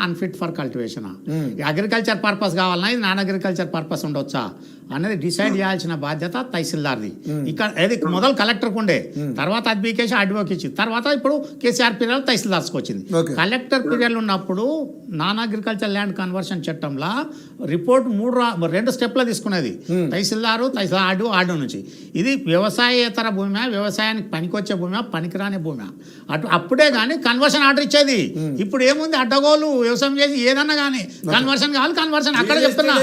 Unfit for cultivation, agriculture purpose కావాలన్నా ఇది non agriculture purpose ఉండొచ్చా అనేది డిసైడ్ చేయాల్సిన బాధ్యత తహసీల్దార్ది. ఇక్కడ ఏది మొదలు కలెక్టర్కు ఉండే, తర్వాత అది బీకేసి ఆర్డీఓకి ఇచ్చింది, తర్వాత ఇప్పుడు కేసీఆర్ పీరియడ్ తహసీల్దార్స్కి వచ్చింది. కలెక్టర్ పీరియడ్ ఉన్నప్పుడు నాన్ అగ్రికల్చర్ ల్యాండ్ కన్వర్షన్ చట్టంలో రిపోర్ట్ 2 స్టెప్లో తీసుకునేది, తహసీల్దార్ ఆర్డీఓ నుంచి. ఇది వ్యవసాయేతర భూమి, వ్యవసాయానికి పనికొచ్చే భూమి, పనికిరాని భూమి, అప్పుడే కానీ కన్వర్షన్ ఆర్డర్ ఇచ్చేది. ఇప్పుడు ఏముంది, అడ్డగోలు వ్యవసాయం చేసి ఏదన్నా కానీ కన్వర్షన్ కావాలి, కన్వర్షన్ అక్కడ చెప్తున్నా.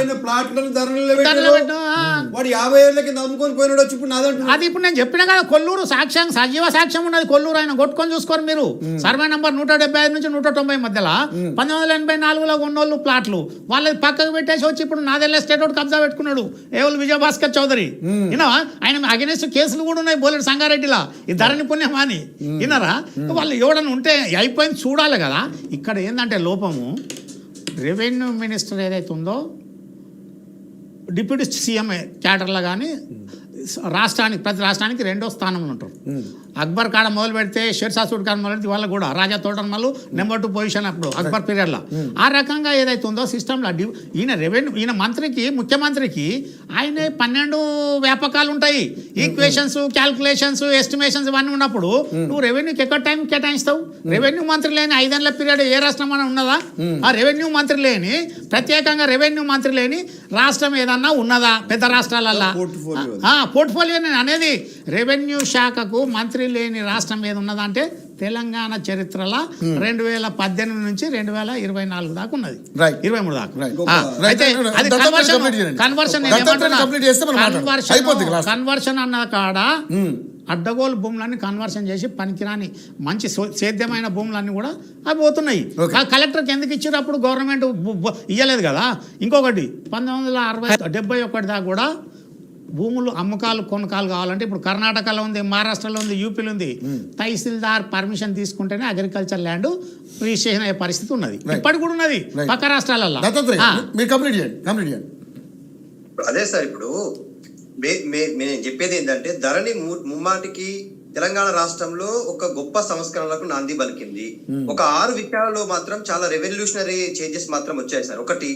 అది ఇప్పుడు నేను చెప్పిన కదా, కొల్లూరు సాక్ష్యం, సజీవ సాక్ష్యం ఉన్నది. కొల్లూరు ఆయన కొట్టుకొని చూసుకోరు మీరు. సర్వే నంబర్ 175 నుంచి 190 మధ్యలో 1984లో ఉన్నోళ్ళు ప్లాట్లు వాళ్ళది పక్కకు పెట్టేసి వచ్చి ఇప్పుడు నాదెల్ల ఎస్టేట్ ఒకటి కబ్జా పెట్టుకున్నాడు ఏవల్ విజయభాస్కర్ చౌదరి. విన్నావా, ఆయన అగెనిస్ట్ కేసులు కూడా ఉన్నాయి బోలెడు సంగారెడ్డిలా, ఈ ధరణి పుణ్యమా అని. విన్నారా, వాళ్ళు ఎవడన్నా ఉంటే అయిపోయింది చూడాలి కదా. ఇక్కడ ఏంటంటే లోపము, రెవెన్యూ మినిస్టర్ ఏదైతే ఉందో డిప్యూటీ సీఎం క్యాడర్లో కానీ ప్రతి రాష్ట్రానికి 2వ స్థానంలో ఉంటారు. అక్బర్ కాడ మొదలు పెడితే షేర్షా సూడ్ కాడ మొదలు పెడితే వాళ్ళకు కూడా రాజా తోటర్మలు నెంబర్ 2 పొజిషన్ అప్పుడు అక్బర్ పీరియడ్లో. ఆ రకంగా ఏదైతే ఉందో సిస్టంలో ఈయన మంత్రికి, ముఖ్యమంత్రికి ఆయనే 12 వ్యాపకాలు ఉంటాయి, ఈక్వేషన్స్, క్యాల్కులేషన్స్, ఎస్టిమేషన్స్ ఇవన్నీ ఉన్నప్పుడు నువ్వు రెవెన్యూకి ఎక్కడ టైం కేటాయిస్తావు? రెవెన్యూ మంత్రి లేని 5 ఏళ్ల పీరియడ్ ఏ రాష్ట్రం అని ఉన్నదా? ఆ రెవెన్యూ మంత్రి లేని, ప్రత్యేకంగా రెవెన్యూ మంత్రి లేని రాష్ట్రం ఏదన్నా ఉన్నదా పెద్ద రాష్ట్రాలల్లో? పోర్ట్ఫోలియో నేను అనేది, రెవెన్యూ శాఖకు మంత్రి లేని రాష్ట్రం ఏది ఉన్నదంటే తెలంగాణ చరిత్రలో 2018 నుంచి 2024 దాకా ఉన్నది, 23 దాకా. అయితే అది కన్వర్షన్ అన్న కాడ అడ్డగోలు భూములన్నీ కన్వర్షన్ చేసి పనికిరాని మంచి సేద్యమైన భూములన్నీ కూడా అవి పోతున్నాయి. కలెక్టర్కి ఎందుకు ఇచ్చారు అప్పుడు? గవర్నమెంట్ ఇవ్వలేదు కదా. ఇంకొకటి 1971 దాకా కూడా భూములు అమ్మకాలు కొనకాలు కావాలంటే ఇప్పుడు కర్ణాటకలో ఉంది, మహారాష్ట్రలో ఉంది, యూపీలో ఉంది, తహసీల్దార్ పర్మిషన్ తీసుకుంటేనే అగ్రికల్చర్ ల్యాండ్ రిజిస్ట్రేషన్ అయ్యే పరిస్థితి ఉన్నది. ఇప్పటికి కూడా ఉన్నది పక్క రాష్ట్రాలలో. అదే సార్, ఇప్పుడు నేను చెప్పేది ఏంటంటే ధరణి ముమ్మాటికి తెలంగాణ రాష్ట్రంలో ఒక గొప్ప సంస్కరణలకు నాంది పలికింది. ఒక 6 విషయాల్లో మాత్రం చాలా రెవల్యూషనరీ చేంజెస్ మాత్రం వచ్చాయి సార్. ఒకటి,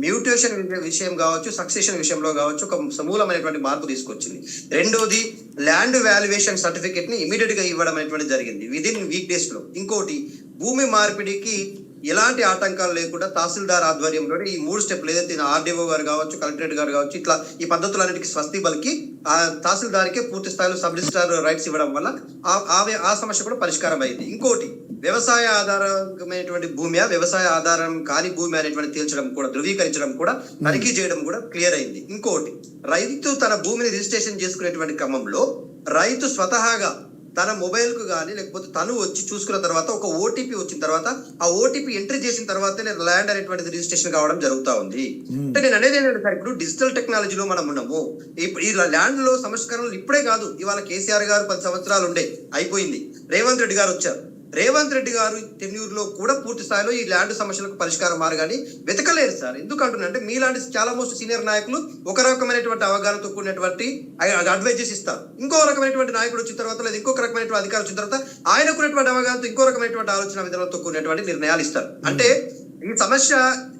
మ్యూటేషన్ విషయం కావచ్చు, సక్సెషన్ విషయంలో కావచ్చు, ఒక సమూలమైనటువంటి మార్పు తీసుకొచ్చింది. రెండోది, ల్యాండ్ వాల్యుయేషన్ సర్టిఫికేట్ ని ఇమీడియట్ గా ఇవ్వడం అనేటువంటి జరిగింది విదిన్ వీక్ డేస్ లో. ఇంకోటి, భూమి మార్పిడికి ఎలాంటి ఆటంకాలు లేకుండా తహసీల్దార్ ఆధ్వర్యంలో ఈ 3 స్టెప్లు ఏదైతే ఆర్డీఓ గారు కావచ్చు, కలెక్టరేట్ గారు కావచ్చు, ఇట్లా ఈ పద్ధతులన్నిటికీ స్వస్తి బలికి ఆ తహసీల్దార్కే పూర్తి స్థాయిలో సబ్ రిజిస్ట్రార్ రైట్స్ ఇవ్వడం వల్ల ఆ సమస్య కూడా పరిష్కారం అయింది. ఇంకోటి, వ్యవసాయ ఆధారమైనటువంటి భూమి, వ్యవసాయ ఆధారం కాని భూమి అనేటువంటి తేల్చడం కూడా, ధృవీకరించడం కూడా, తనిఖీ చేయడం కూడా క్లియర్ అయింది. ఇంకోటి, రైతు తన భూమిని రిజిస్ట్రేషన్ చేసుకునేటువంటి క్రమంలో రైతు స్వతహాగా తన మొబైల్ కు కానీ లేకపోతే తను వచ్చి చూసుకున్న తర్వాత ఒక ఓటీపీ వచ్చిన తర్వాత ఆ ఓటీపీ ఎంట్రీ చేసిన తర్వాతనే ల్యాండ్ అనేటువంటిది రిజిస్ట్రేషన్ కావడం జరుగుతా ఉంది. అంటే నేను అనేది ఏంటంటే సార్, ఇప్పుడు డిజిటల్ టెక్నాలజీలో మనం ఉన్నాము. ఈ ల్యాండ్ లో సంస్కరణలు ఇప్పుడే కాదు, ఇవాళ కేసీఆర్ గారు 10 సంవత్సరాలు ఉండే అయిపోయింది, రేవంత్ రెడ్డి గారు వచ్చారు. రేవంత్ రెడ్డి గారు టెన్యూర్ లో కూడా పూర్తి స్థాయిలో ఈ ల్యాండ్ సమస్యలకు పరిష్కార మార్గాన్ని వెతకలేరు సార్. ఎందుకంటున్నారంటే మీలాంటి చాలా మోస్ట్ సీనియర్ నాయకులు ఒక రకమైనటువంటి అవగాహనతో కూడినటువంటి అడ్వైజెస్ ఇస్తారు, ఇంకో రకమైనటువంటి నాయకుడు వచ్చిన తర్వాత లేదా ఇంకొక రకమైనటువంటి అధికారులు వచ్చిన తర్వాత ఆయనకున్నటువంటి అవగాహనతో ఇంకో రకమైనటువంటి ఆలోచన విధానంతో కూడినటువంటి నిర్ణయాలు ఇస్తారు. అంటే ఈ సమస్య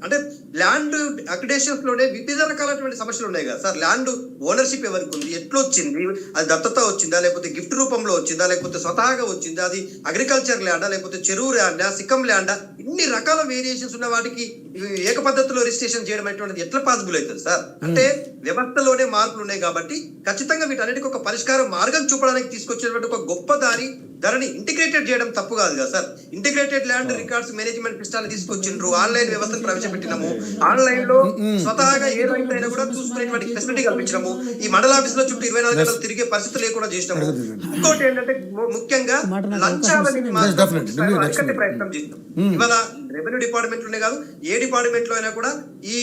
అంటే ల్యాండ్ అక్రిడేషన్స్ లోనే వివిధ రకాలైనటువంటి సమస్యలు ఉన్నాయి కదా సార్. ల్యాండ్ ఓనర్షిప్ ఎవరికి ఉంది, ఎట్లా వచ్చింది, అది దత్తత వచ్చిందా, లేకపోతే గిఫ్ట్ రూపంలో వచ్చిందా, లేకపోతే స్వతహాగా వచ్చిందా, అది అగ్రికల్చర్ ల్యాండా, లేకపోతే చెరువు ల్యాండా, సిక్కం ల్యాండా, ఇన్ని రకాల వేరియేషన్స్ ఉన్న వాటికి ఏక పద్ధతిలో రిజిస్ట్రేషన్ చేయడం అనేటువంటిది ఎట్లా పాసిబుల్ అవుతుంది సార్? అంటే వ్యవస్థలోనే మార్పులు ఉన్నాయి కాబట్టి ఖచ్చితంగా వీటన్నిటికీ ఒక పరిష్కార మార్గం చూపడానికి తీసుకొచ్చేటువంటి ఒక గొప్ప ధరని ఇంటిగ్రేటెడ్ చేయడం తప్పు కాదు కదా sir. Integrated land records management సిస్టాన్ని తీసుకొచ్చిండ్రు, ఆన్లైన్ వ్యవస్థను ప్రవేశపెట్టినాము, ఆన్లైన్ లో స్వతహాగా ఏ రైతు అయినా కూడా చూసుకునేటువంటి ఫెసిలిటీ కల్పించినాము, ఈ మండల ఆఫీస్ లో చుట్టూ 24 గంటలు తిరిగే పరిస్థితి లేకుండా చేసినాము. ఇంకోటి ఏంటంటే ముఖ్యంగా లంచాలని అరికట్టే ప్రయత్నం చేసినాం. ఇవాళ రెవెన్యూ డిపార్ట్మెంట్ లోనే కాదు, ఏ డిపార్ట్మెంట్ లో అయినా కూడా ఈ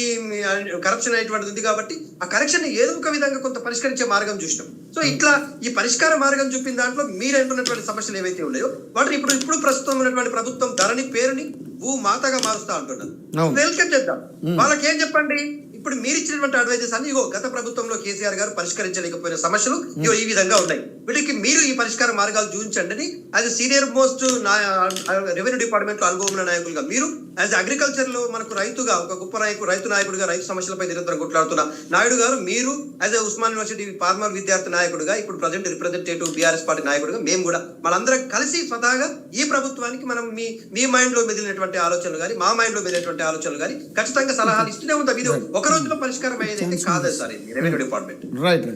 కరప్షన్ అనేటువంటిది ఉంది కాబట్టి ఆ కరెక్షన్ ఏదో ఒక విధంగా కొంత పరిష్కరించే మార్గం చూసినాం. సో ఇట్లా ఈ పరిష్కార మార్గం చూపిన దాంట్లో మీరంటున్నటువంటి సమస్యలు ఏవైతే ఉన్నాయో వాటిని ఇప్పుడు ప్రస్తుతం ఉన్నటువంటి ప్రభుత్వం ధరణి పేరుని భూమాతగా మారుస్తా అంటున్నారు. వెల్కమ్ చేద్దాం. వాళ్ళకి ఏం చెప్పండి, ఇప్పుడు మీరు ఇచ్చినటువంటి అడ్వైజెస్ అన్ని గత ప్రభుత్వంలో కేసీఆర్ గారు పరిష్కరించలేకపోయిన సమస్యలు ఈ విధంగా ఉన్నాయి, వీటికి మీరు ఈ పరిష్కార మార్గాలు చూపించండి అని అది సీనియర్ మోస్ట్ రెవెన్యూ డిపార్ట్మెంట్ లో అనుభవం నాయకులుగా మీరు యాజ్ అగ్రికల్చర్ లో మనకు రైతుగా ఒక గొప్ప రైతు నాయకుడిగా రైతు సమస్యలపై నిరంతరం కొట్లాడుతున్న నాయుడు గారు, మీరు యాజ్ ఉస్మాన్ యూనివర్సిటీ ఫార్మర్ విద్యార్థి నాయకుడిగా, ఇప్పుడు ప్రజెంట్ రిప్రజెంటేటివ్ బీఆర్ఎస్ పార్టీ నాయకుడిగా, మేము కూడా మనందరం కలిసి స్వతహాగా ఈ ప్రభుత్వానికి మనం మీ మైండ్ లో మెదిలినటువంటి ఆలోచనలు కానీ, మా మైండ్ లో మెదిలినటువంటి ఆలోచనలు కానీ ఖచ్చితంగా సలహాలు ఇస్తూనే ఉంటాం. ఇది ఒక రోజులో పరిష్కారం అయ్యేది కాదు సార్ ఇది రెవెన్యూ డిపార్ట్మెంట్. రైట్.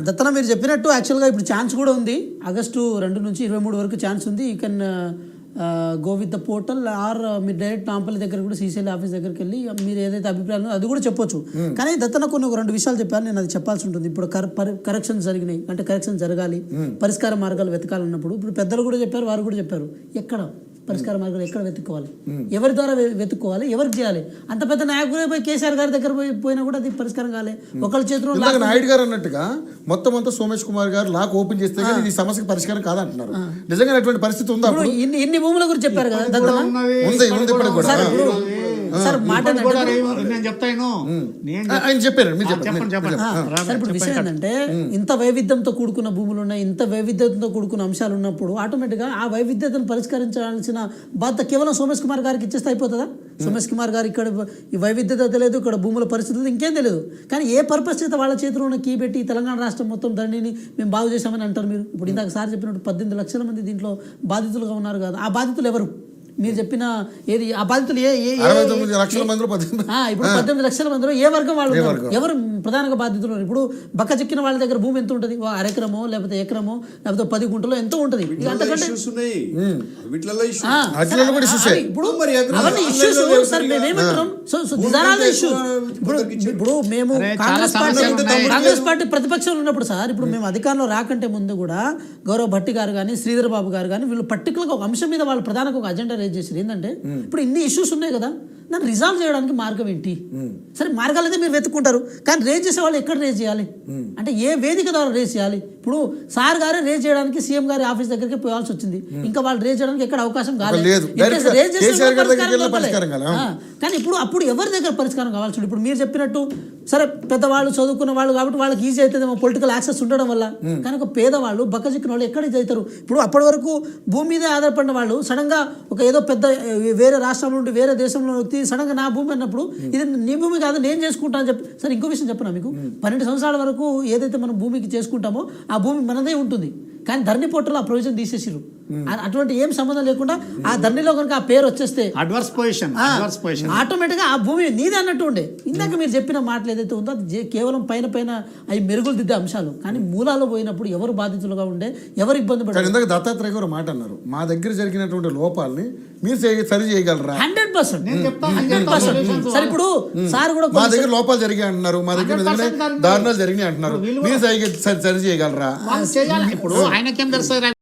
దత్తన మీరు చెప్పినట్టు యాక్చువల్గా ఇప్పుడు ఛాన్స్ కూడా ఉంది. ఆగస్టు 2 నుంచి 23 వరకు ఛాన్స్ ఉంది. You can go with the portal or మీరు డైరెక్ట్ నాంపల్లి దగ్గర కూడా సీసీఎల్ ఆఫీస్ దగ్గరికి వెళ్ళి మీరు ఏదైతే అభిప్రాయాలు అది కూడా చెప్పొచ్చు. కానీ దత్తన కొన్ని 2 విషయాలు చెప్పాను, నేను అది చెప్పాల్సి ఉంటుంది. ఇప్పుడు కరెక్షన్స్ జరిగినాయి అంటే కరెక్షన్ జరగాలి, పరిష్కార మార్గాలు వెతకాలన్నప్పుడు ఇప్పుడు పెద్దలు కూడా చెప్పారు, వారు కూడా చెప్పారు. ఎక్కడ పరిష్కార మార్గాలు ఎక్కడ వెతుక్కోవాలి, ఎవరి ద్వారా వెతుక్కోవాలి, ఎవరికి చేయాలి? అంత పెద్ద నాయకులే పోయి కేసీఆర్ గారి దగ్గర పోయినా కూడా అది పరిష్కారం కాలే. ఒకళ్ళ చేతిలో నాయుడు గారు అన్నట్టుగా మొత్తం అంతా సోమేష్ కుమార్ గారు లాక్ ఓపెన్ చేస్తే ఈ సమస్యకి పరిష్కారం కాదంటున్నారు. నిజంగా అటువంటి పరిస్థితి ఉందా? ఇన్ని భూముల గురించి చెప్పారు కదా దత్తన. సార్ మాట నేను చెప్తాను, ఆయన చెప్పారు, మీరు చెప్పండి. సార్ ఇప్పుడు విషయం ఏంటంటే ఇంత వైవిధ్యంతో కూడుకున్న భూములు ఉన్నాయి, ఇంత వైవిధ్యంతో కూడుకున్న అంశాలు ఉన్నప్పుడు ఆటోమేటిక్గా ఆ వైవిధ్యతను పరిష్కరించాల్సిన బాధ్యత కేవలం సోమేష్ కుమార్ గారికి ఇచ్చేస్తే అయిపోతుందా? సోమేష్ కుమార్ గారు ఇక్కడ ఈ వైవిధ్యత తెలియదు, ఇక్కడ భూముల పరిస్థితులు ఇంకేం తెలియదు. కానీ ఏ పర్పస్ చేత వాళ్ళ చేతిలో ఉన్న కీ పెట్టి తెలంగాణ రాష్ట్రం మొత్తం దండిని మేము బాగు చేశామని అంటారు మీరు. ఇప్పుడు ఇందాక సార్ చెప్పినట్టు 18 లక్షల మంది దీంట్లో బాధితులుగా ఉన్నారు కదా, ఆ బాధితులు ఎవరు? మీరు చెప్పిన ఏది ఆ బాధితులు ఇప్పుడు 18 లక్షల మందిలో ఏ వర్గం వాళ్ళు ఎవరు ప్రధానంగా బాధితులు? ఇప్పుడు బక్క చిక్కిన వాళ్ళ దగ్గర భూమి ఎంత ఉంటుంది? అరెకరమో లేకపోతే ఎకరమో లేకపోతే 10 గుంటలో ఎంతో ఉంటుంది. ఇప్పుడు అవన్నీ ఇష్యూస్ సార్ మేమేమంటున్నాం. ఇప్పుడు మేము కాంగ్రెస్ పార్టీ ప్రతిపక్షంలో ఉన్నప్పుడు సార్, ఇప్పుడు మేము అధికారంలో రాకంటే ముందు కూడా గౌరవ్ భట్టి గారు కానీ శ్రీధర్ బాబు గారు కానీ వీళ్ళు పర్టికులర్గా ఒక అంశం మీద వాళ్ళు ప్రధానంగా ఒక అజెండా చేసారు. ఏంటంటే ఇప్పుడు ఇన్ని ఇష్యూస్ ఉన్నాయి కదా, దాన్ని రిజాల్వ్ చేయడానికి మార్గం ఏంటి? సరే మార్గాలు అయితే మీరు వెతుక్కుంటారు, కానీ రేజ్ చేసే వాళ్ళు ఎక్కడ రేజ్ చేయాలి అంటే ఏ వేదిక ద్వారా రేజ్ చేయాలి? ఇప్పుడు సార్ గారే రేజ్ చేయడానికి సీఎం గారి ఆఫీస్ దగ్గరికి పోవాల్సి వచ్చింది, ఇంకా వాళ్ళు రేజ్ చేయడానికి ఎక్కడ అవకాశం కాలేదు. కానీ అప్పుడు ఎవరి దగ్గర పరిష్కారం కావాల్సి? ఇప్పుడు మీరు చెప్పినట్టు సరే పెద్దవాళ్ళు చదువుకున్న వాళ్ళు కాబట్టి వాళ్ళకి ఈజీ అవుతుందేమో పొలిటికల్ యాక్సెస్ ఉండడం వల్ల, కానీ ఒక పేదవాళ్ళు బక్కచిక్కిన వాళ్ళు ఎక్కడ ఈజీ అవుతారు? ఇప్పుడు అప్పటి వరకు భూమి మీదే ఆధారపడిన వాళ్ళు సడన్గా ఒక ఏదో పెద్ద వేరే రాష్ట్రం నుండి వేరే దేశంలో సడన్గా నా భూమి అన్నప్పుడు ఇది నీ భూమి కాదు నేను చేసుకుంటా అని చెప్పి. సరే ఇంకో విషయం చెప్పనా మీకు, 12 సంవత్సరాల వరకు ఏదైతే మనం భూమికి చేసుకుంటామో ఆ భూమి మనదే ఉంటుంది. కానీ ధరణి పోర్టల్ ఆ ప్రొవిజన్ తీసేసిరు. అటువంటి ఏం సంబంధం లేకుండా ఆ ధరణిలో కనుక ఆ పేరు వచ్చేస్తే అడ్వర్స్ పొజిషన్ ఆటోమేటిక్గా ఆ భూమి నీదే అన్నట్టు ఉండే. ఇందాక మీరు చెప్పిన మాటలు ఏదైతే ఉందో అది కేవలం పైన అవి మెరుగులు దిద్దే అంశాలు, కానీ మూలాల్లో పోయినప్పుడు ఎవరు బాధితులుగా ఉండే, ఎవరు ఇబ్బంది పడారు? ఇందాక దత్తాత్రేయ గారు మాట అన్నారు, మా దగ్గర జరిగినటువంటి లోపాలని మీరు సరి చేయగలరా? 100%. సరే ఇప్పుడు సార్ కూడా మా దగ్గర లోపాలు జరిగాయి అంటున్నారు, మా దగ్గర దారుణాలు జరిగినాయి అంటున్నారు, మీరు సరి చేయగలరా? ఇప్పుడు ఆయనకేం తెలుస్తుంది?